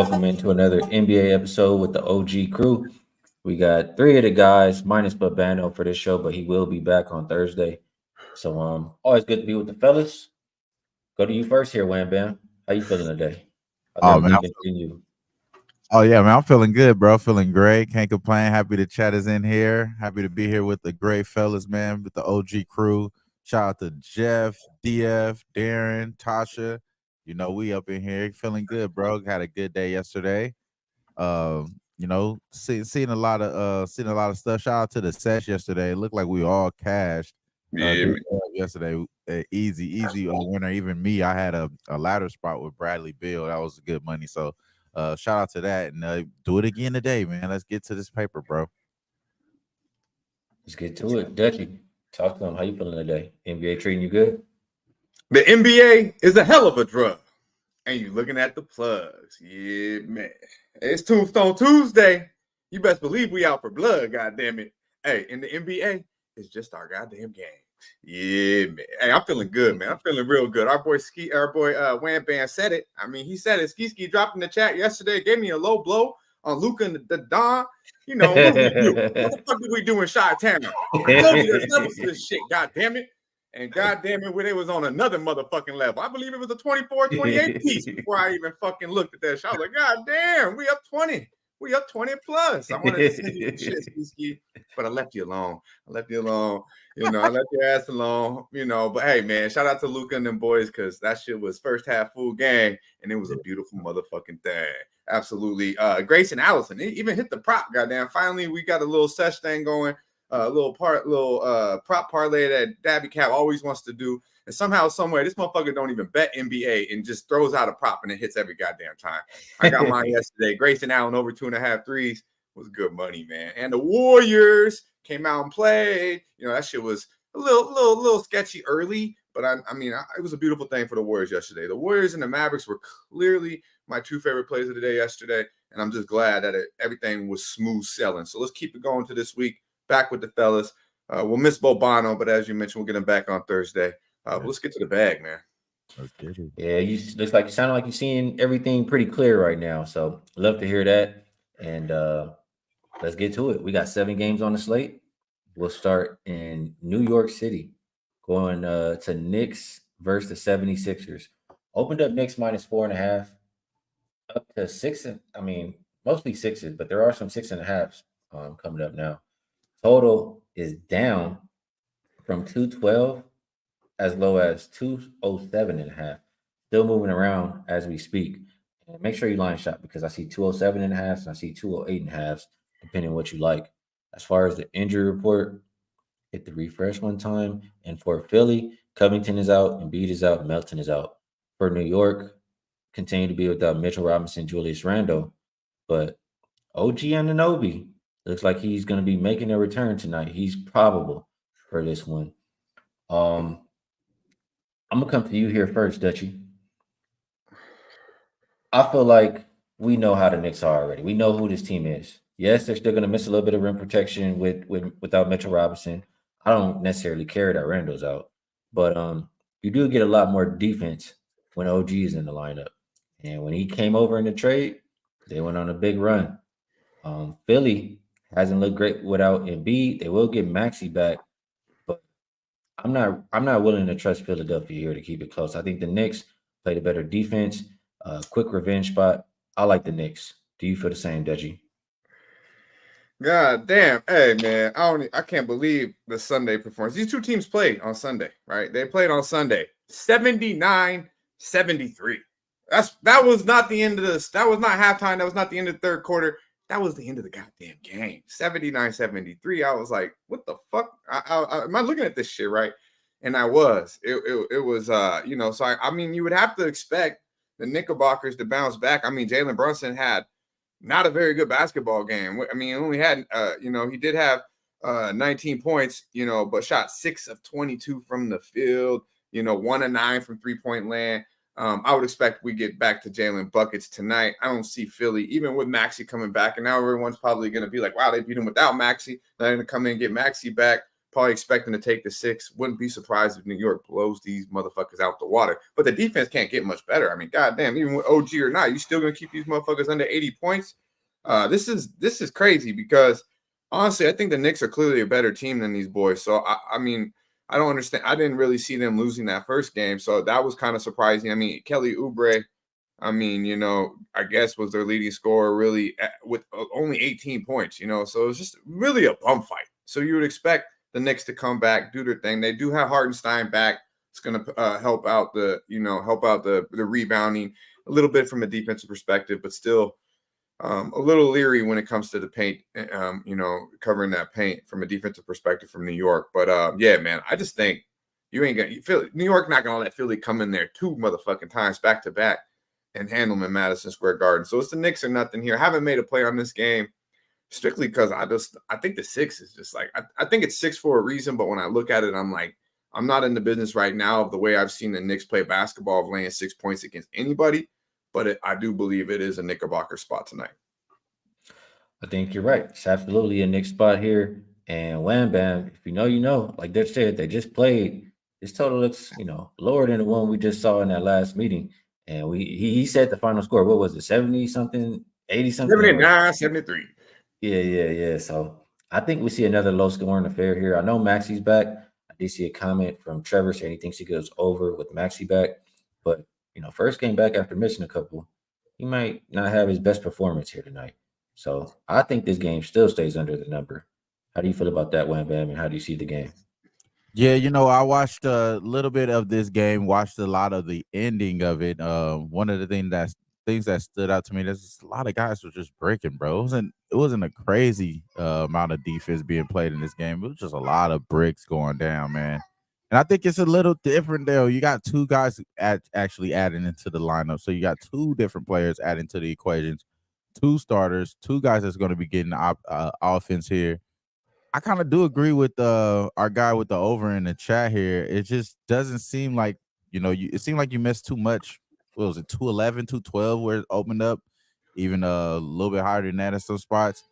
Welcome into another NBA episode with the OG crew. We got three of the guys, minus Babano for this show, but he will be back on Thursday. So always good to be with the fellas. Go to you first here, Wham Bam. How you feeling today? How's Oh man, everything been treating you? oh yeah, man, I'm feeling good, bro. Feeling great. Can't complain. Happy the chat is in here. Happy to be here with the great fellas, man, with the OG crew. Shout out to Jeff, DF, Darren, Tasha. We up in here feeling good, bro. Had a good day yesterday. Seeing a lot of stuff. Shout out to the sesh yesterday. It looked like we all cashed. Yeah, Good man. job yesterday. Easy winner. Even me, I had a ladder spot with Bradley Bill. That was good money. So shout out to that, and do it again today, man. Let's get to this paper, bro. Let's get to it. Dutchy, talk to him. How you feeling today? NBA treating you good? The NBA is a hell of a drug. And you looking at the plugs. Yeah, man. It's Tombstone Tuesday. You best believe we out for blood, goddamn it. Hey, in the NBA, it's just our goddamn game. Yeah, man. Hey, I'm feeling good, man. I'm feeling real good. Our boy Wham Bam said it. I mean, he said it. Skee dropped in the chat yesterday, gave me a low blow on Luka and the Don. You know, what did we do? What the fuck did we do in Chi-Town? I told you there's levels to this shit, goddamn it. And goddamn it, when it was on another motherfucking level. I believe it was a 24-28 piece before I even fucking looked at that shit. I was like, God damn, we up 20. We up 20 plus. I wanted to send you some shit, Skee, but I left you alone. I left you alone. I left your ass alone. But hey, man, shout out to Luka and them boys because that shit was first half full game, and it was a beautiful motherfucking thing. Absolutely. Grayson Allison, he even hit the prop, goddamn. Finally, we got a little sesh thing going. Little prop parlay that Dabby Cap always wants to do. And somehow, somewhere, this motherfucker don't even bet NBA and just throws out a prop and it hits every goddamn time. I got mine yesterday. Grayson Allen over 2.5 threes was good money, man. And the Warriors came out and played. That shit was a little sketchy early, but it was a beautiful thing for the Warriors yesterday. The Warriors and the Mavericks were clearly my two favorite plays of the day yesterday, and I'm just glad that everything was smooth sailing. So let's keep it going to this week. Back with the fellas. We'll miss Bobano, but as you mentioned, we'll get him back on Thursday. Let's get to the bag, man. Yeah, looks like you sound like you're seeing everything pretty clear right now. So love to hear that. And let's get to it. We got 7 games on the slate. We'll start in New York City, going to Knicks versus the 76ers. Opened up Knicks minus 4.5, up to 6. Mostly 6s, but there are some 6.5s coming up now. Total is down from 212 as low as 207.5. Still moving around as we speak. And make sure you line shop because I see 207.5 and I see 208.5, depending on what you like. As far as the injury report, hit the refresh one time. And for Philly, Covington is out, Embiid is out, Melton is out. For New York, continue to be without Mitchell Robinson, Julius Randle. But OG Anunoby looks like he's going to be making a return tonight. He's probable for this one. I'm going to come to you here first, Dutchy. I feel like we know how the Knicks are already. We know who this team is. Yes, they're still going to miss a little bit of rim protection without Mitchell Robinson. I don't necessarily care that Randall's out, but you do get a lot more defense when OG is in the lineup. And when he came over in the trade, they went on a big run. Philly hasn't looked great without Embiid. They will get Maxey back, but I'm not willing to trust Philadelphia here to keep it close. I think the Knicks played a better defense, quick revenge spot. I like the Knicks. Do you feel the same, Deji? God damn. Hey, man, I can't believe the Sunday performance. These two teams played on Sunday, right? They played on Sunday. 79-73. That was not the end of this. That was not halftime. That was not the end of the third quarter. That was the end of the goddamn game. 79-73. I was like, what the fuck? Am I looking at this shit right? And I was. It was, so you would have to expect the Knickerbockers to bounce back. Jalen Brunson had not a very good basketball game. He only had, he did have 19 points, but shot 6 of 22 from the field, 1 of 9 from 3-point land. I would expect we get back to Jalen buckets tonight. I don't see Philly, even with Maxey coming back. And now everyone's probably going to be like, wow, they beat him without Maxey. They're going to come in and get Maxey back. probably expecting to take the 6. Wouldn't be surprised if New York blows these motherfuckers out the water. But the defense can't get much better. I mean, goddamn, even with OG or not, you still gonna keep these motherfuckers under 80 points. This is crazy because honestly, I think the Knicks are clearly a better team than these boys. So I mean, I don't understand. I didn't really see them losing that first game, so that was kind of surprising. I mean, Kelly Oubre, I mean, you know, I guess was their leading scorer really with only 18 points, you know, so it was just really a bum fight. So you would expect the Knicks to come back, do their thing. They do have Hartenstein back. It's going to help out the rebounding a little bit from a defensive perspective, but still a little leery when it comes to the paint, you know, covering that paint from a defensive perspective from New York. But yeah, man, I just think you feel New York not going to let Philly come in there 2 motherfucking times back to back and handle them in Madison Square Garden. So it's the Knicks or nothing here. I haven't made a play on this game strictly because I think the 6 is just like, I think it's 6 for a reason. But when I look at it, I'm like, I'm not in the business right now of the way I've seen the Knicks play basketball of laying 6 points against anybody. But I do believe it is a Knickerbocker spot tonight. I think you're right. It's absolutely a Knicks spot here. And Wham Bam, if you know, you know. Like they said, they just played. This total looks, you know, lower than the one we just saw in that last meeting. And he said the final score. What was it? 70 something, 80 something? 79, 73. Yeah. So I think we see another low scoring affair here. I know Maxi's back. I did see a comment from Trevor saying he thinks he goes over with Maxi back. But, you know, first game back after missing a couple, he might not have his best performance here tonight. So I think this game still stays under the number. How do you feel about that, Wham Bam, and how do you see the game? Yeah, you know, I watched a little bit of this game, watched a lot of the ending of it. One of the things that stood out to me, there's just a lot of guys were just breaking, bro. It wasn't a crazy amount of defense being played in this game. It was just a lot of bricks going down, man. And I think it's a little different though. You got 2 guys actually adding into the lineup, so you got 2 different players adding to the equations, 2 starters, 2 guys that's going to be getting offense here. I kind of do agree with our guy with the over in the chat here. It just doesn't seem like, you know, it seemed like you missed too much. What was it, 211, 212 where it opened up, even a little bit higher than that in some spots.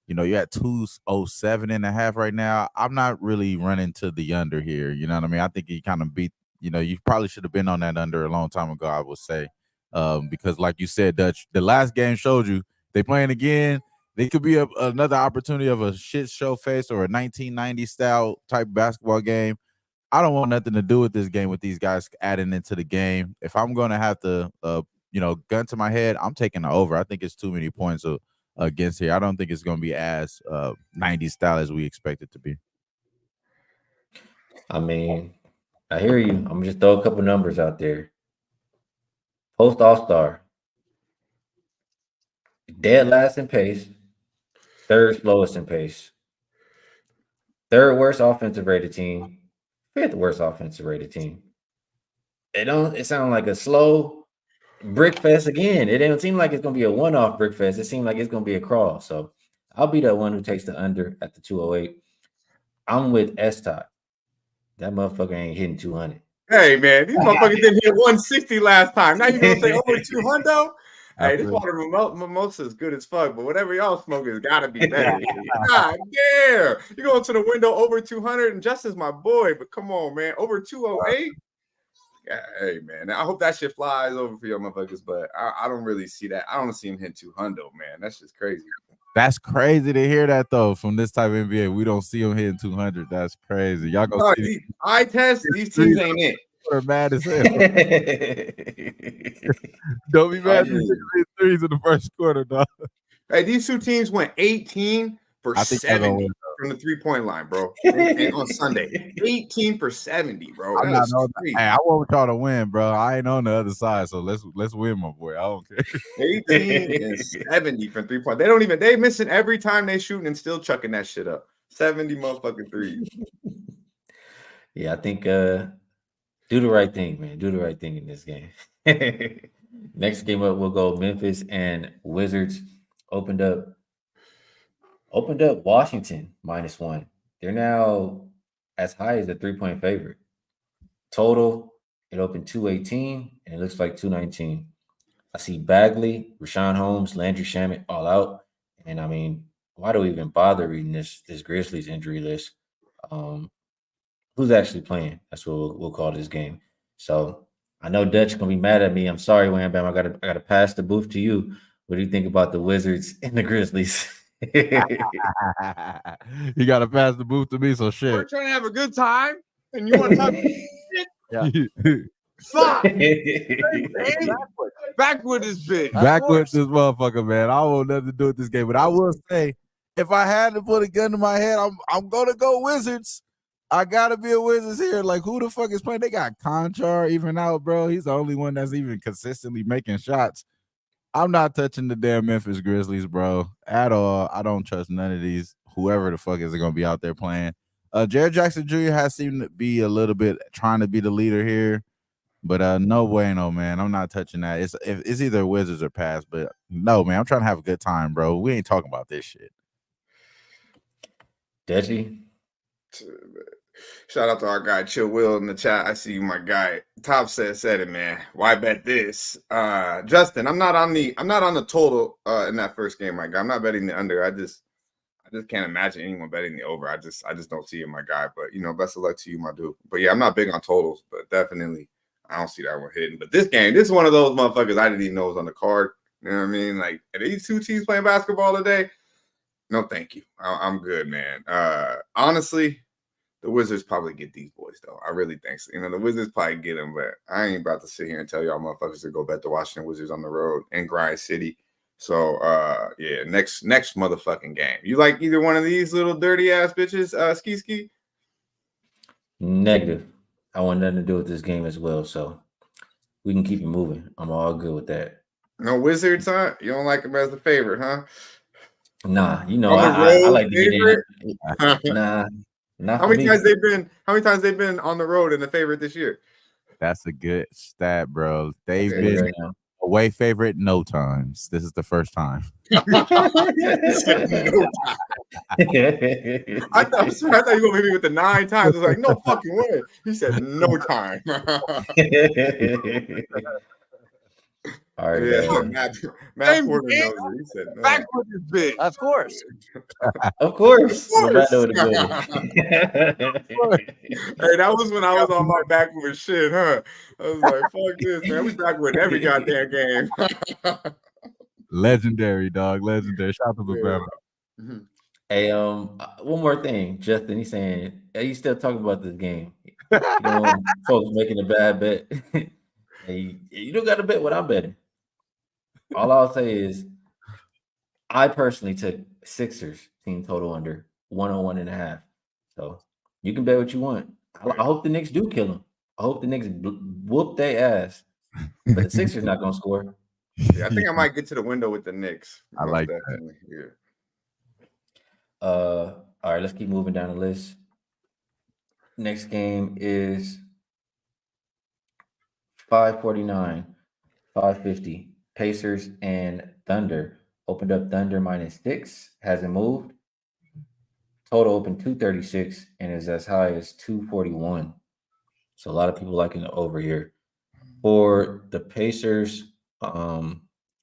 You know, you're at 207.5 right now. I'm not really running to the under here. You know what I mean? I think he kind of beat, you know, you probably should have been on that under a long time ago, I would say. Because like you said, Dutch, the last game showed you they playing again. They could be another opportunity of a shit show face or a 1990 style type basketball game. I don't want nothing to do with this game with these guys adding into the game. If I'm going to have to, you know, gun to my head, I'm taking the over. I think it's too many points against here. I don't think it's going to be as 90 style as we expect it to be. I mean, I hear you. I'm going to just throw a couple numbers out there. Post All-Star. Dead last in pace. 3rd slowest in pace. 3rd worst offensive rated team. 5th worst offensive rated team. It sounds like a slow brick fest again. It don't seem like it's gonna be a one-off brick fest. It seems like it's gonna be a crawl. So I'll be that one who takes the under at the 208. I'm with S-Tot. That motherfucker ain't hitting 200. Hey man, these motherfuckers didn't hit 160 last time. Now you gonna say over 200? Hey, this water mimosa is good as fuck, but whatever y'all smoking has got to be better. God damn. You go to the window over 200, and Justin's my boy, but come on, man. Over 208? Yeah, hey, man. I hope that shit flies over for y'all motherfuckers, but I don't really see that. I don't see him hit 200, man. That's just crazy. That's crazy to hear that, though, from this type of NBA. We don't see him hitting 200. That's crazy. Y'all go see I test. These teams ain't it. We're mad as hell. Don't be mad at the 3s in the first quarter, dog. Hey, these 2 teams went 18 for 70 from the 3-point line, bro. And on Sunday, 18 for 70, bro. Hey, I want y'all to win, bro. I ain't on the other side, so let's win, my boy. I don't care. 18 and 70 from 3-point. They missing every time they shooting and still chucking that shit up. 70 motherfucking threes. Yeah, I think do the right thing, man. Do the right thing in this game. Next game up, we'll go Memphis and Wizards. Opened up Washington -1. They're now as high as a 3-point favorite. Total, it opened 218, and it looks like 219. I see Bagley, Rashawn Holmes, Landry Shamet all out. And I mean, why do we even bother reading this Grizzlies injury list? who's actually playing. That's what we'll call this game. So I know Dutch gonna be mad at me. I'm sorry, Wham Bam. I gotta pass the booth to you. What do you think about the Wizards and the Grizzlies? You gotta pass the booth to me, so We're shit. trying to have a good time, and you want to talk shit? Yeah. Fuck. Backwood is big. Backwards this motherfucker, man. I won't nothing to do with this game. But I will say, if I had to put a gun to my head, I'm gonna go Wizards. I gotta be a Wizards here. Like, who the fuck is playing? They got Conchar even out, bro. He's the only one that's even consistently making shots. I'm not touching the damn Memphis Grizzlies, bro, at all. I don't trust none of these. Whoever the fuck is gonna be out there playing. Jared Jackson Jr. has seemed to be a little bit trying to be the leader here. But no bueno, man. I'm not touching that. It's either Wizards or pass. But no, man. I'm trying to have a good time, bro. We ain't talking about this shit. Dutchy? Shout out to our guy Chill Will in the chat. I see you, my guy. Top said it, man. Why bet this? Justin, I'm not on the total in that first game, my guy. I'm not betting the under. I just can't imagine anyone betting the over. I just don't see it, my guy. But best of luck to you, my dude. But yeah, I'm not big on totals, but definitely I don't see that one hitting. But this game, this is one of those motherfuckers I didn't even know was on the card. You know what I mean? Like, are these two teams playing basketball today? No, thank you. I'm good, man. Honestly, the Wizards probably get these boys, though. I really think so. The Wizards probably get them, but I ain't about to sit here and tell y'all motherfuckers to go bet the Washington Wizards on the road in Grind City. So, yeah, next motherfucking game. You like either one of these little dirty ass bitches, Skee? Negative. I want nothing to do with this game as well, so we can keep it moving. I'm all good with that. No Wizards, huh? You don't like them as a favorite, huh? Nah, I like to get in. Nah, not How for many me. times they've been on the road in the favorite this year? That's a good stat, bro. They've Okay, been right now. away favorite no times. This is the first time. No time. I thought you were gonna hit me with the 9 times. I was like, no fucking way. He said no time. All right, Yeah, Matt Porter knows it. He said no. Backwood is big. Of course. of course. Of course. Hey, Hey, that was when I was on my backward shit, huh? I was like, fuck this, man. We backward every goddamn game. Legendary, dog. Legendary. Shout out to Bavarian. Mm-hmm. Hey, one more thing, Justin. He's saying, "Hey, you still talking about this game? You know, folks making a bad bet. Hey, you don't got to bet what I'm betting. All I'll say is, I personally took Sixers team total under 101.5. So you can bet what you want. I hope the Knicks do kill them. I hope the Knicks whoop their ass. But the Sixers not gonna score. Yeah, I think I might get to the window with the Knicks. I like that. Yeah. All right, let's keep moving down the list. Next game is 549, 550. Pacers and Thunder. Opened up Thunder -6, hasn't moved. Total opened 236 and is as high as 241. So a lot of people liking the over here. For the Pacers,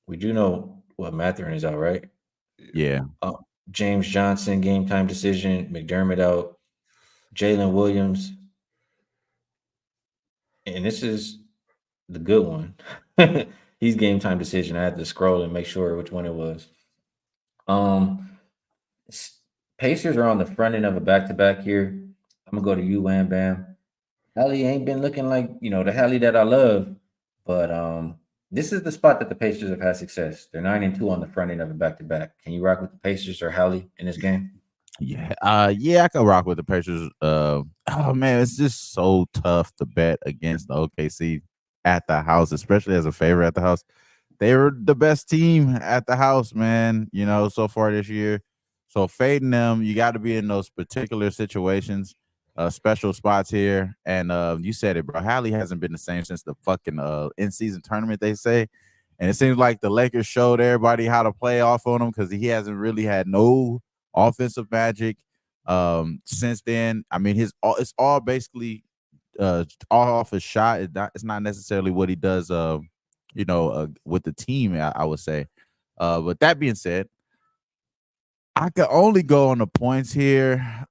we do know what Mathurin is out, right? Yeah. James Johnson, game time decision. McDermott out. Jalen Williams. And this is the good one. He's game time decision. I had to scroll and make sure which one it was. Pacers are on the front end of a back-to-back here. I'm gonna go to you, Wham Bam. Hallie ain't been looking like the Hallie that I love, but this is the spot that the Pacers have had success. They're 9-2 on the front end of a back-to-back. Can you rock with the Pacers or Hallie in this game? Yeah. I can rock with the Pacers. Oh man, it's just so tough to bet against the OKC at the house, especially as a favorite at the house. They were the best team at the house, man, so far this year. So fading them, you got to be in those particular situations, special spots here. And you said it, bro. Hallie hasn't been the same since the fucking in-season tournament, they say. And it seems like the Lakers showed everybody how to play off on him because he hasn't really had no offensive magic since then. I mean, it's all basically all off his shot. It's not necessarily what he does with the team, I would say. But that being said, I could only go on the points here.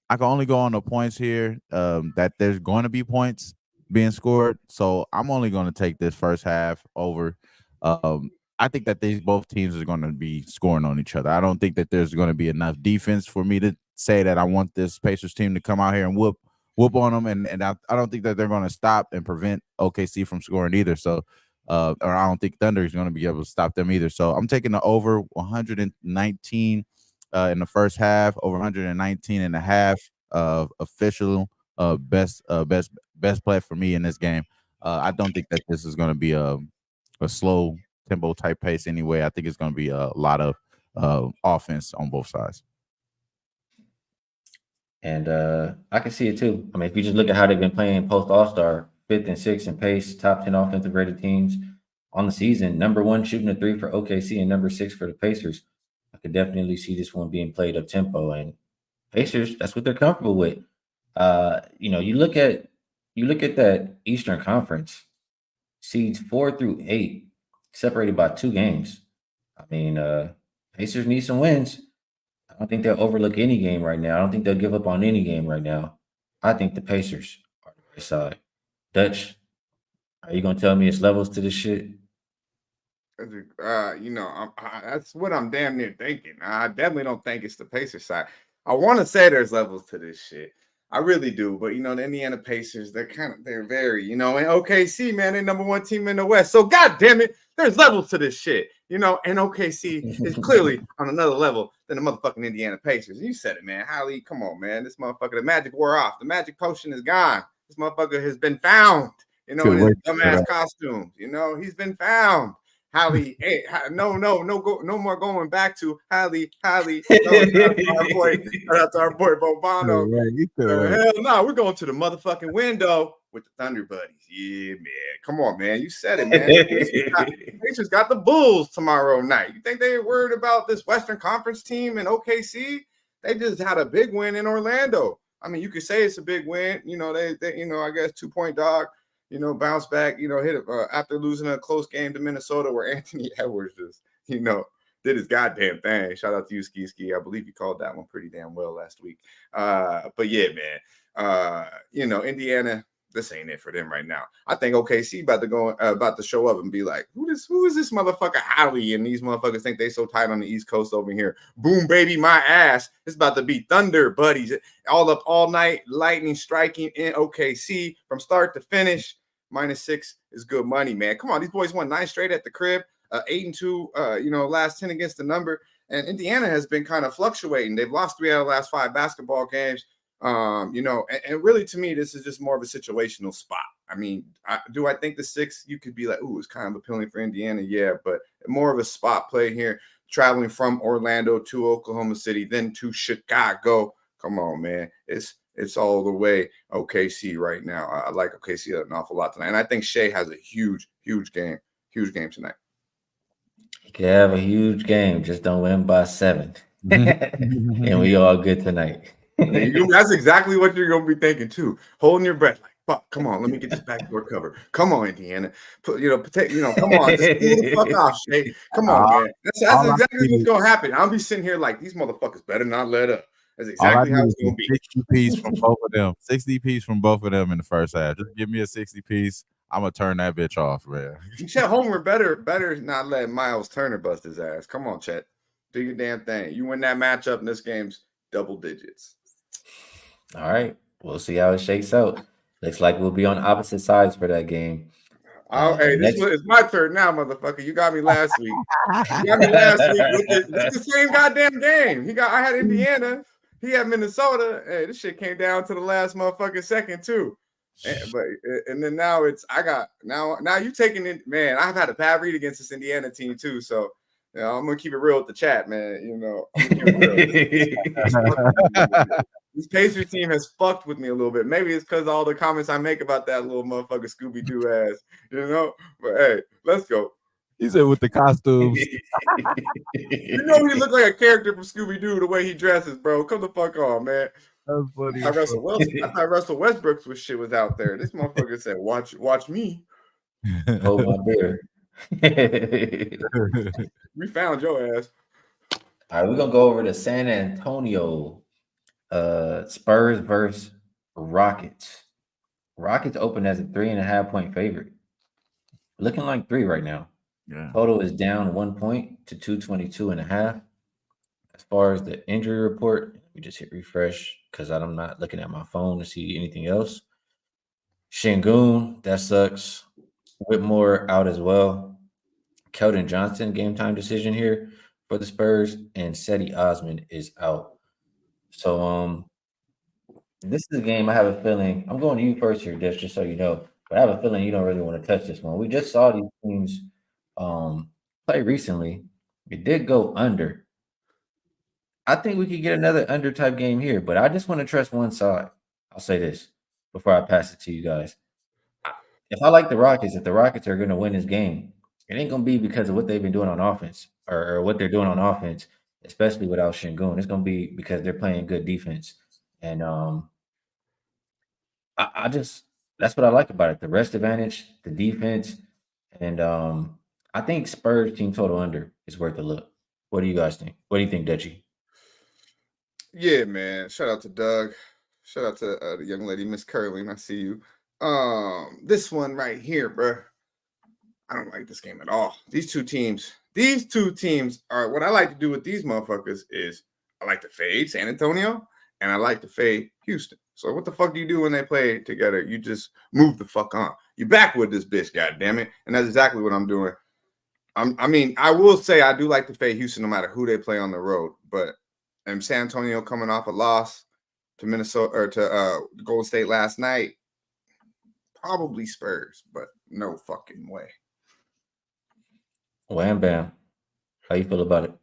I can only go on the points here. That there's going to be points being scored, so I'm only going to take this first half over. I think that these both teams are going to be scoring on each other. I don't think that there's going to be enough defense for me to say that I want this Pacers team to come out here and whoop on them, and I don't think that they're going to stop and prevent OKC from scoring either. So, or I don't think Thunder is going to be able to stop them either. So I'm taking the over 119 in the first half, over 119 and a half. Official best play for me in this game. I don't think that this is going to be a slow tempo type pace anyway. I think it's going to be a lot of offense on both sides. And I can see it too. I mean, if you just look at how they've been playing post All-Star, 5th and 6th in pace, top 10 offensive rated teams on the season, number 1 shooting a 3 for OKC and number 6 for the Pacers. I could definitely see this one being played up tempo, and Pacers, that's what they're comfortable with. You look at that Eastern Conference, seeds 4 through 8, separated by 2 games. I mean, Pacers need some wins. I don't think they'll overlook any game right now. I don't think they'll give up on any game right now. I think the Pacers are the right side. Dutch, are you gonna tell me it's levels to this shit? That's what I'm damn near thinking. I definitely don't think it's the Pacers side. I want to say there's levels to this shit. I really do, but the Indiana Pacers, they're very, and OKC, man, they're number 1 team in the West. So god damn it, there's levels to this shit, and OKC is clearly on another level than the motherfucking Indiana Pacers. You said it, man. Holly, come on, man. This motherfucker, the magic wore off. The magic potion is gone. This motherfucker has been found, in his dumbass costumes. He's been found. Holly, hey, no more going back to Holly. Shout out to our boy Bobano. Hell no, we're going to the motherfucking window with the Thunder buddies. Yeah, man. Come on, man. You said it, man. Pacers got the Bulls tomorrow night. You think they worried about this Western Conference team in OKC? They just had a big win in Orlando. I mean, you could say it's a big win. They I guess 2-point dog. Bounce back, hit it after losing a close game to Minnesota where Anthony Edwards just, did his goddamn thing. Shout out to you, Skee. I believe you called that one pretty damn well last week. But yeah, man, Indiana, this ain't it for them right now. I think OKC about to show up and be like, who is this motherfucker Howie? And these motherfuckers think they so tight on the East Coast over here. Boom, baby, my ass. It's about to be Thunder buddies all up all night, lightning striking in OKC from start to finish. -6 is good money, man. Come on, these boys won 9 straight at the crib, 8-2, last 10 against the number. And Indiana has been kind of fluctuating. They've lost 3 out of the last 5 basketball games. And really to me, this is just more of a situational spot. I mean, do I think the 6, you could be like, ooh, it's kind of appealing for Indiana? Yeah, but more of a spot play here, traveling from Orlando to Oklahoma City, then to Chicago. Come on, man. It's all the way OKC right now. I like OKC an awful lot tonight. And I think Shea has a huge game tonight. He could have a huge game, just don't win by 7. And we all good tonight. That's exactly what you're going to be thinking too. Holding your breath like, fuck, come on, let me get this backdoor cover. Come on, Indiana. Come on, just pull the fuck off, Shea. Come on, man. That's exactly what's going to happen. I'll be sitting here like, these motherfuckers better not let up. That's exactly how it's going to be. 60 piece from both of them. 60 piece from both of them in the first half. Just give me a 60 piece. I'm going to turn that bitch off, man. Chet Homer better not let Miles Turner bust his ass. Come on, Chet. Do your damn thing. You win that matchup, and this game's double digits. All right. We'll see how it shakes out. Looks like we'll be on opposite sides for that game. It's my turn now, motherfucker. You got me last week. With the same goddamn game. I had Indiana. He had Minnesota. Hey, this shit came down to the last motherfucking second too. And then now now you taking it, man. I've had a bad read against this Indiana team too. So I'm gonna keep it real with the chat, man. This Pacers team has fucked with me a little bit. Maybe it's because of all the comments I make about that little motherfucker Scooby-Doo ass, But hey, let's go. He said with the costumes. He look like a character from Scooby-Doo the way he dresses, bro. Come the fuck on, man. That's funny. I thought Russell Westbrook's shit was out there. This motherfucker said, watch me. Hold my beer. We found your ass. All right, we're going to go over to San Antonio. Spurs versus Rockets. Rockets open as a 3.5 point favorite. Looking like 3 right now. Yeah. Total is down 1 point to 222.5. As far as the injury report, let me just hit refresh because I'm not looking at my phone to see anything else. Şengün, that sucks. Whitmore out as well. Keldon Johnson, game time decision here for the Spurs, and Seti Osman is out. So this is a game I have a feeling I'm going to you first here, just so you know. But I have a feeling you don't really want to touch this one. We just saw these teams play recently. It did go under. I think we could get another under type game here, but I just want to trust one side. I'll say this before I pass it to you guys. If I like the Rockets, if the Rockets are going to win this game, it ain't going to be because of what they've been doing on offense or what they're doing on offense, especially without Şengün. It's going to be because they're playing good defense. And I just that's what I like about it. The rest advantage, the defense, and I think Spurs team total under is worth a look. What do you guys think? What do you think, Dutchie? Yeah, man. Shout out to Doug. Shout out to the young lady, Miss Curling. I see you. This one right here, bro. I don't like this game at all. These two teams are what I like to do with these motherfuckers is I like to fade San Antonio and I like to fade Houston. So what the fuck do you do when they play together? You just move the fuck on. You back with this bitch, goddammit. And that's exactly what I'm doing. I will say I do like to fade Houston no matter who they play on the road, but San Antonio coming off a loss to Minnesota or to Golden State last night, probably Spurs, but no fucking way. Wham bam. How you feel about it?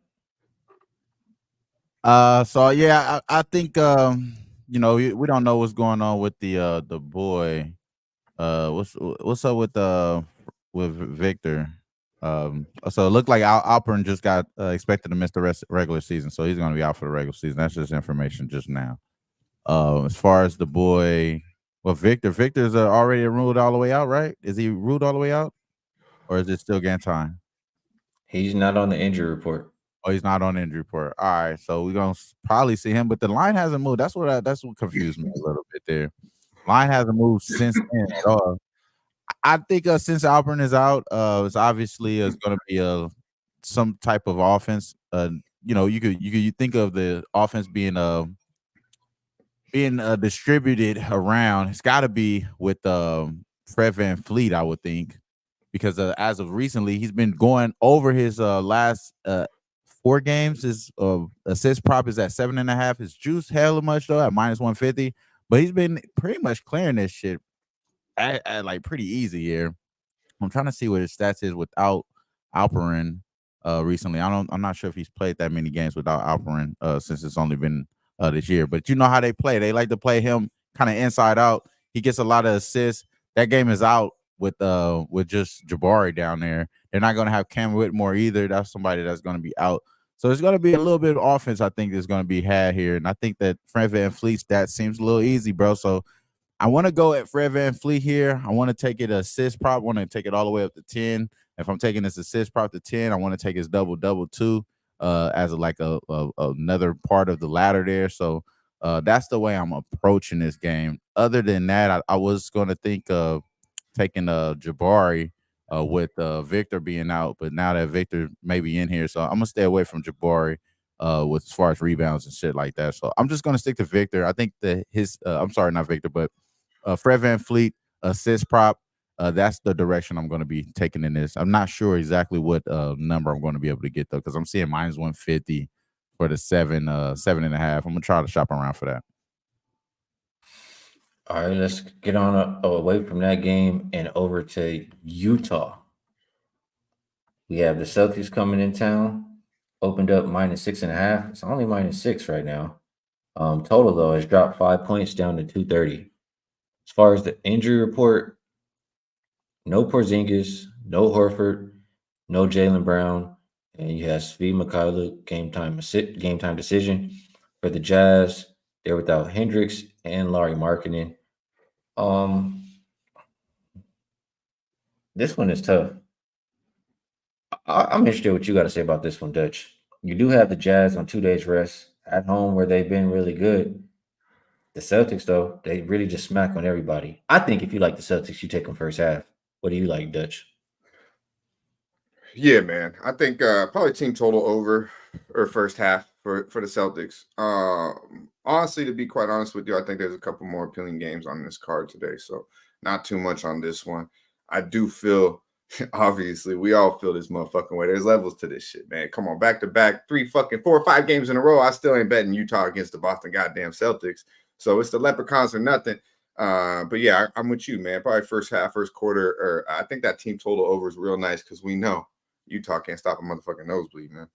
So yeah, I think you know, we don't know what's going on with the boy. What's up with Victor? So it looked like Alpern just got expected to miss the rest regular season, so he's going to be out for the regular season. That's just information just now. As far as the boy, well, Victor's already ruled all the way out, right? Is he ruled all the way out, or is it still game time? He's not on the injury report. Oh, he's not on the injury report. All right, so we're gonna probably see him, but the line hasn't moved. That's what confused me a little bit there. Line hasn't moved since then at all. I think since Alpern is out, it's obviously is going to be some type of offense. You know, you think of the offense being distributed around. It's got to be with Fred VanVleet, I would think, because as of recently, he's been going over his last 4 games. His assist prop is at 7.5. His juice hella much though at -150, but he's been pretty much clearing this shit at like pretty easy here. I'm trying to see what his stats is without Alperen recently. I'm not sure if he's played that many games without Alperen since it's only been this year. But you know how they play. They like to play him kind of inside out. He gets a lot of assists. That game is out with just Jabari down there. They're not going to have Cam Whitmore either. That's somebody that's going to be out. So it's going to be a little bit of offense, I think, that's going to be had here. And I think that Fred VanVleet's stat seems a little easy, bro. So I want to go at Fred VanVleet here. I want to take it assist prop. I want to take it all the way up to 10. If I'm taking this assist prop to 10, I want to take his double too, as another part of the ladder there. So that's the way I'm approaching this game. Other than that, I was going to think of taking Jabari with Victor being out, but now that Victor may be in here, so I'm gonna stay away from Jabari with as far as rebounds and shit like that. So I'm just gonna stick to Victor. I think that I'm sorry, not Victor, but Fred VanVleet assist prop. That's the direction I'm going to be taking in this. I'm not sure exactly what number I'm going to be able to get though, because I'm seeing -150 for the 7.5. I'm gonna try to shop around for that. All right, let's get on away from that game and over to Utah. We have the Celtics coming in town. Opened up -6.5. It's only -6 right now. Total though has dropped 5 points down to 230. As far as the injury report, no Porzingis, no Horford, no Jaylen Brown, and you have Svi Mykhailiuk game time decision for the Jazz. They're without Hendricks and Larry Markkinen. This one is tough. I'm interested in what you got to say about this one, Dutch. You do have the Jazz on 2 days rest at home where they've been really good. The Celtics, though, they really just smack on everybody. I think if you like the Celtics, you take them first half. What do you like, Dutch? Yeah, man. I think probably team total over or first half for the Celtics. Honestly, to be quite honest with you, I think there's a couple more appealing games on this card today, so not too much on this one. I do feel, obviously, we all feel this motherfucking way. There's levels to this shit, man. Come on, back to back, 4 or 5 games in a row. I still ain't betting Utah against the Boston goddamn Celtics. So it's the Leprechauns or nothing. But yeah, I'm with you, man. Probably first half, first quarter, or I think that team total over is real nice because we know Utah can't stop a motherfucking nosebleed, man.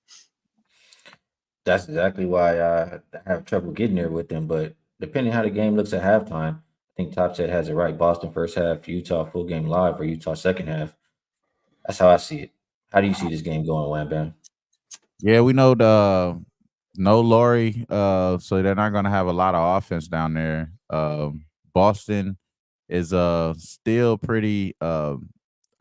That's exactly why I have trouble getting there with them. But depending how the game looks at halftime, I think Top Set has it right. Boston first half, Utah full game live, or Utah second half. That's how I see it. How do you see this game going, Wham Bam? Yeah, we know the no Laurie, so they're not gonna have a lot of offense down there. Boston is still pretty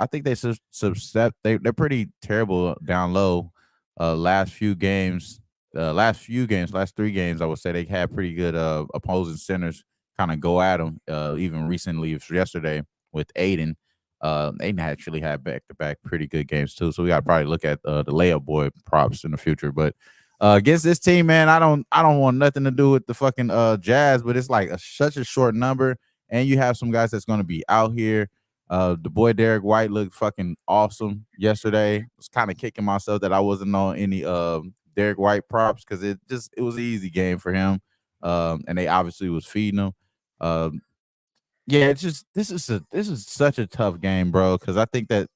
I think they're pretty terrible down low. Last 3 games, last 3 games, I would say they had pretty good opposing centers kind of go at them. Even recently, yesterday with Aiden. Aiden actually had back-to-back pretty good games too. So we got to probably look at the layup boy props in the future. But against this team, man, I don't want nothing to do with the fucking Jazz. But it's like such a short number, and you have some guys that's going to be out here. The boy Derek White looked fucking awesome yesterday. I was kind of kicking myself that I wasn't on any Derek White props because it was an easy game for him. And they obviously was feeding him. Yeah, it's just this is such a tough game, bro. Because I think that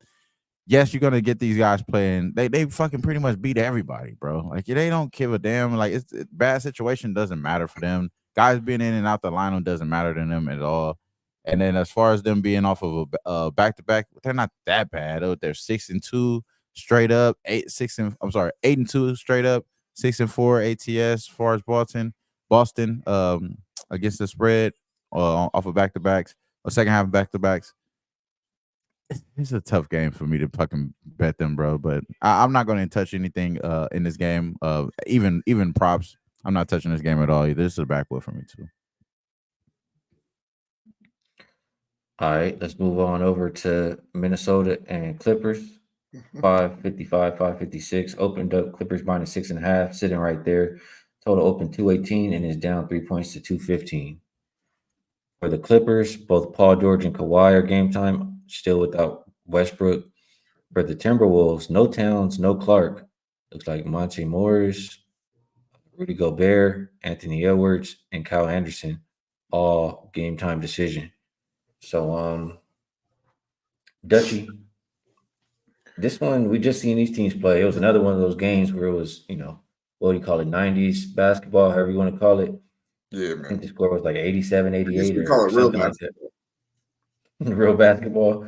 yes, you're gonna get these guys playing. They fucking pretty much beat everybody, bro. Like they don't give a damn. Like it's bad situation doesn't matter for them. Guys being in and out the lineup doesn't matter to them at all. And then as far as them being off of a back to back, they're not that bad. Oh, they're 6-2 straight up, 8-2 straight up, 6-4 ATS. As far as Boston against the spread off of back to backs or second half back to backs. It's a tough game for me to fucking bet them, bro. But I'm not going to touch anything in this game. Even props, I'm not touching this game at all either. This is a backwood for me too. All right, let's move on over to Minnesota and Clippers. 555, 556. Opened up Clippers minus 6.5, sitting right there. Total open 218 and is down 3 points to 215. For the Clippers, both Paul George and Kawhi are game time, still without Westbrook. For the Timberwolves, no Towns, no Clark. Looks like Monte Morris, Rudy Gobert, Anthony Edwards, and Kyle Anderson, all game time decision. So, Dutchy, this one, we just seen these teams play. It was another one of those games where it was, what do you call it, 90s basketball, however you want to call it. Yeah, I man. think the score was like 87, 88 we call or it real something like that. Real basketball.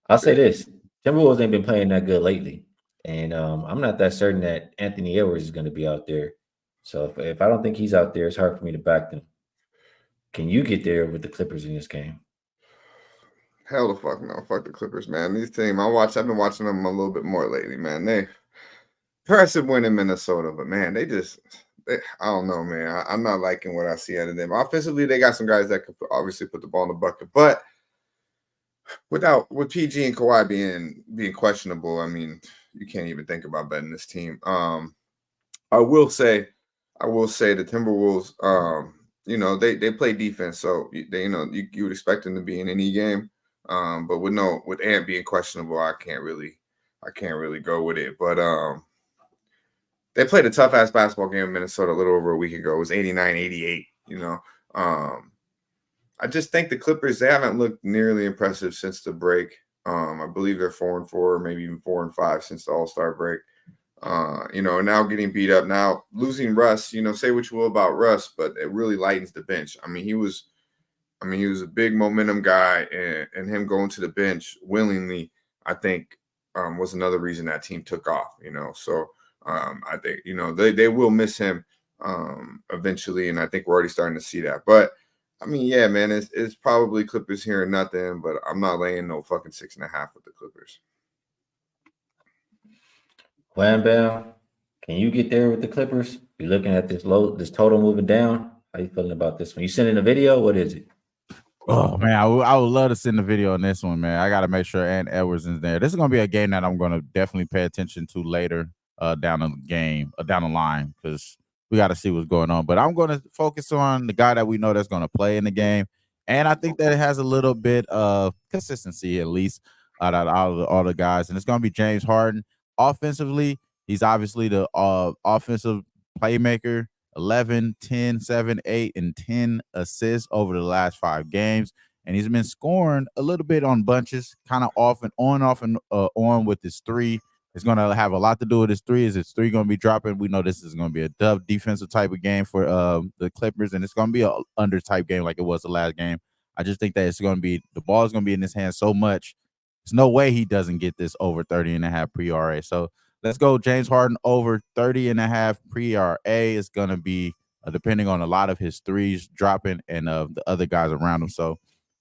I'll say this. Timberwolves ain't been playing that good lately. And I'm not that certain that Anthony Edwards is going to be out there. So if I don't think he's out there, it's hard for me to back them. Can you get there with the Clippers in this game? Hell the fuck no. Fuck the Clippers, man. These teams, I've been watching them a little bit more lately, man. They impressive win in Minnesota, but man, I don't know, man. I'm not liking what I see out of them. Offensively, they got some guys that could obviously put the ball in the bucket, but with PG and Kawhi being questionable, I mean, you can't even think about betting this team. I will say the Timberwolves, they play defense, so they, you would expect them to be in any game. But with Ant being questionable, I can't really go with it. But they played a tough ass basketball game in Minnesota a little over a week ago. It was 89-88. I just think the Clippers, they haven't looked nearly impressive since the break. I believe they're 4-4, maybe even 4-5 since the All-Star break. Now getting beat up. Now losing Russ, say what you will about Russ, but it really lightens the bench. He was a big momentum guy, and him going to the bench willingly, I think, was another reason that team took off. So I think they will miss him eventually, and I think we're already starting to see that. But yeah, man, it's probably Clippers here and nothing, but I'm not laying no fucking 6.5 with the Clippers. Wham Bam, can you get there with the Clippers? You're looking at this total moving down. How you feeling about this one? You sending a video? What is it? Oh man, I would love to send the video on this one, man. I got to make sure Ant Edwards is there. This is gonna be a game that I'm gonna definitely pay attention to later, down the line, because we got to see what's going on. But I'm gonna focus on the guy that we know that's gonna play in the game, and I think that it has a little bit of consistency at least out of all the guys, and it's gonna be James Harden. Offensively, he's obviously the offensive playmaker. 11, 10, 7, 8, and 10 assists over the last 5 games. And he's been scoring a little bit on bunches, kind of off and on with his three. It's going to have a lot to do with his three. Is his three going to be dropping? We know this is going to be a tough defensive type of game for the Clippers, and it's going to be an under type game like it was the last game. I just think that it's going to be the ball is going to be in his hands so much. There's no way he doesn't get this over 30.5 pre-RA. So let's go James Harden over 30.5 pre-RA. Is going to be depending on a lot of his threes dropping and the other guys around him. So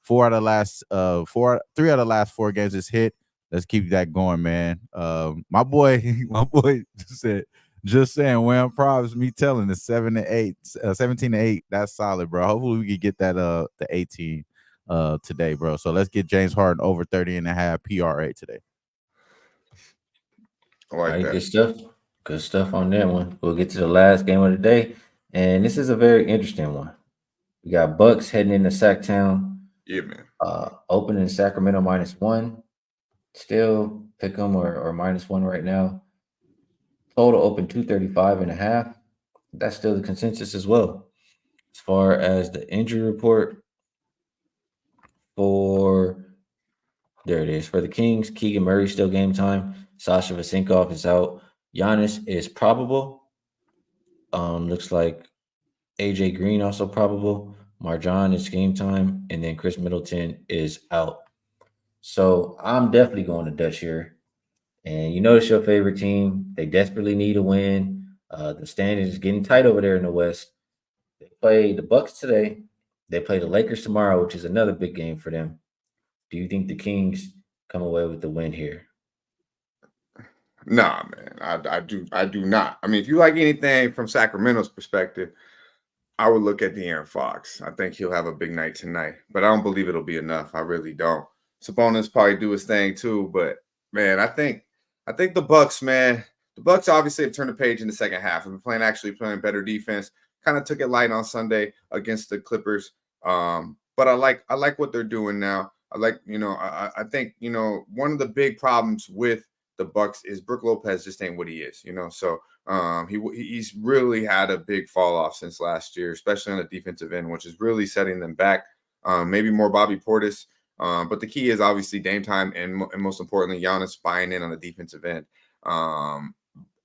3 out of the last 4 games is hit. Let's keep that going, man. My boy just saying, WAM props, me telling the 17 to 8. That's solid, bro. Hopefully we can get that the 18 today, bro. So let's get James Harden over 30.5 PRA today. I like that. Good stuff. Good stuff on that one. We'll get to the last game of the day, and this is a very interesting one. We got Bucks heading into Sacktown. Yeah, man. Opening Sacramento -1. Still pick them or -1 right now. Total open 235.5. That's still the consensus as well. As far as the injury report there it is. For the Kings, Keegan Murray still game time. Sasha Vesenkov is out. Giannis is probable. Looks like AJ Green also probable. Marjan is game time, and then Chris Middleton is out. So I'm definitely going to Dutch here. And you know it's your favorite team. They desperately need a win. The standings is getting tight over there in the West. They play the Bucks today. They play the Lakers tomorrow, which is another big game for them. Do you think the Kings come away with the win here? Nah, man. I do not. I mean, if you like anything from Sacramento's perspective, I would look at De'Aaron Fox. I think he'll have a big night tonight, but I don't believe it'll be enough. I really don't. Sabonis probably do his thing too, but man, I think the Bucks, man. The Bucks obviously have turned the page in the second half. They've been playing better defense. Kind of took it light on Sunday against the Clippers. But I like what they're doing now. I think one of the big problems with the Bucks is Brook Lopez just ain't what he is, So he's really had a big fall off since last year, especially on the defensive end, which is really setting them back. Maybe more Bobby Portis. But the key is obviously Dame time and most importantly, Giannis buying in on the defensive end.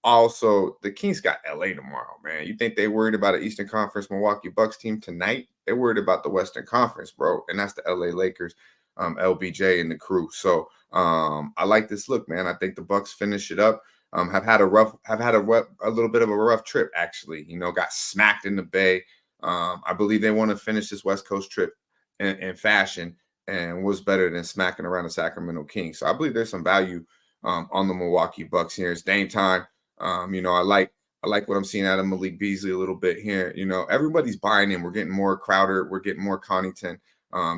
Also, the Kings got LA tomorrow, man. You think they worried about an Eastern Conference Milwaukee Bucks team tonight? They're worried about the Western Conference, bro. And that's the LA Lakers, LBJ and the crew. So I like this look, man. I think the Bucks finish it up. Have had a little bit of a rough trip, actually. Got smacked in the Bay. I believe they want to finish this West Coast trip in fashion, and was better than smacking around the Sacramento Kings. So I believe there's some value on the Milwaukee Bucks here. It's Dame time. I like what I'm seeing out of Malik Beasley a little bit here. Everybody's buying in. We're getting more Crowder. We're getting more Connaughton.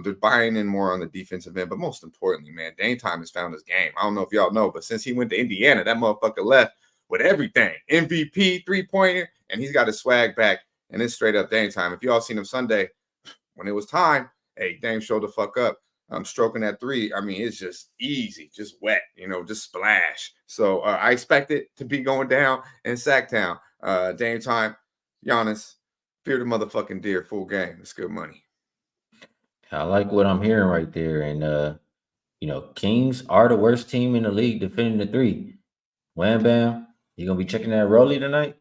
They're buying in more on the defensive end. But most importantly, man, Dame time has found his game. I don't know if y'all know, but since he went to Indiana, that motherfucker left with everything. MVP, three-pointer, and he's got his swag back. And it's straight up Dame time. If y'all seen him Sunday, when it was time, hey, Dame showed the fuck up. Stroking that three. I mean, it's just easy, just wet, just splash. So I expect it to be going down in Sacktown. Dame time, Giannis, fear the motherfucking deer, full game. It's good money. I like what I'm hearing right there. And, Kings are the worst team in the league defending the three. Wham Bam, you going to be checking that Rolly tonight?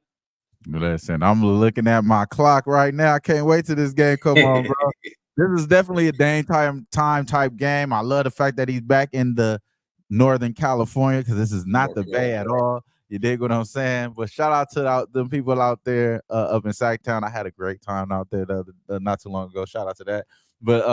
Listen, I'm looking at my clock right now. I can't wait till this game come on, bro. This is definitely a Dame time type game. I love the fact that he's back in the Northern California because this is not the Bay at all. You dig what I'm saying? But shout out to the people out there up in Sacktown. I had a great time out there not too long ago. Shout out to that. But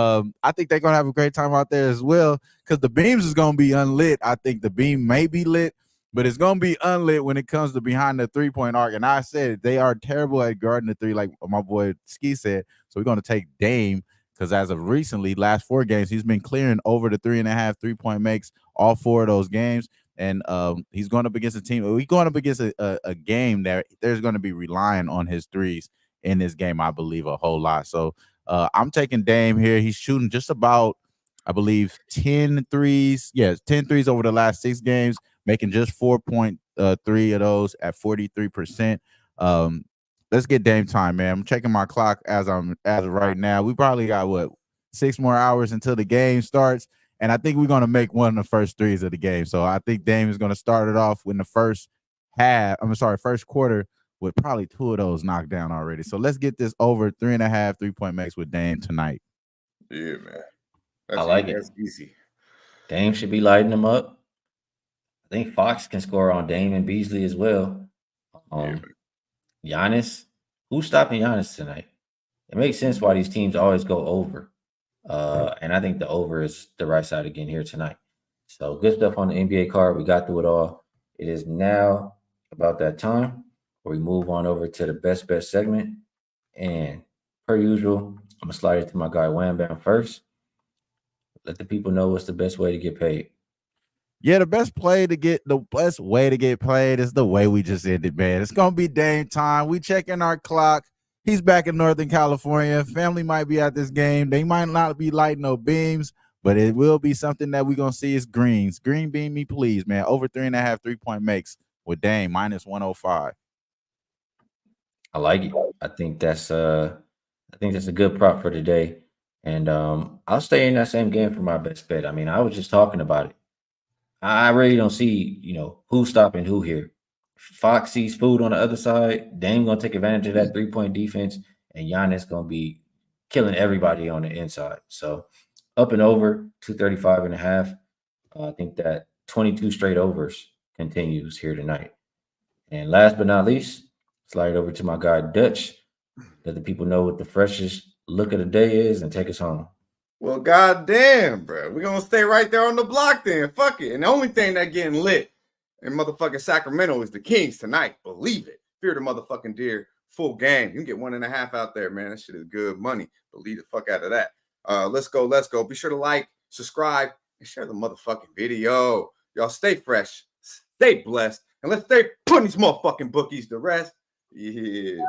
I think they're going to have a great time out there as well because the beams is going to be unlit. I think the beam may be lit. but it's gonna be unlit when it comes to behind the 3-point arc. And I said they are terrible at guarding the three, like my boy Skee said. So we're gonna take Dame because as of recently, last 4 games, he's been clearing over the 3.5 3-point makes all 4 of those games. And he's going up against a team. We're going up against a game that there's going to be relying on his threes in this game, I believe, a whole lot. So I'm taking Dame here. He's shooting just about, I believe, 10 threes. Yes, 10 threes over the last 6 games, making just 4.3 of those at 43%. Let's get Dame time, man. I'm checking my clock as of right now. We probably got 6 more hours until the game starts. And I think we're going to make one of the first threes of the game. So I think Dame is going to start it off in the first quarter with probably 2 of those knocked down already. So let's get this over 3.5 3-point makes with Dame tonight. Yeah, man. I like it. That's easy. Dame should be lighting them up. I think Fox can score on Dame and Beasley as well. Giannis, who's stopping Giannis tonight? It makes sense why these teams always go over. And I think the over is the right side again here tonight. So good stuff on the NBA card. We got through it all. It is now about that time where we move on over to the best bet segment. And per usual, I'm gonna slide it to my guy Wham Bam first. Let the people know what's the best way to get paid. Yeah, the best way to get paid is the way we just ended, man. It's gonna be Dame time. We checking our clock. He's back in Northern California. Family might be at this game. They might not be lighting no beams, but it will be something that we're going to see is greens. Green beam me, please, man. Over 3.5 3-point makes with Dame, -105. I like it. I think that's a good prop for today. And I'll stay in that same game for my best bet. I mean, I was just talking about it. I really don't see, who's stopping who here. Fox sees food on the other side. Dame gonna take advantage of that 3-point defense, and Giannis gonna be killing everybody on the inside. So up and over 235.5. I think that 22 straight overs continues here tonight. And last but not least, slide it over to my guy Dutch. Let the people know what the freshest look of the day is and take us home. Well, goddamn, bro. We're going to stay right there on the block then. Fuck it. And the only thing that getting lit in motherfucking Sacramento is the Kings tonight. Believe it. Fear the motherfucking deer. Full game. You can get 1.5 out there, man. That shit is good money. Believe the fuck out of that. Let's go. Be sure to like, subscribe, and share the motherfucking video. Y'all stay fresh, stay blessed, and let's stay putting these motherfucking bookies to rest. Yeah.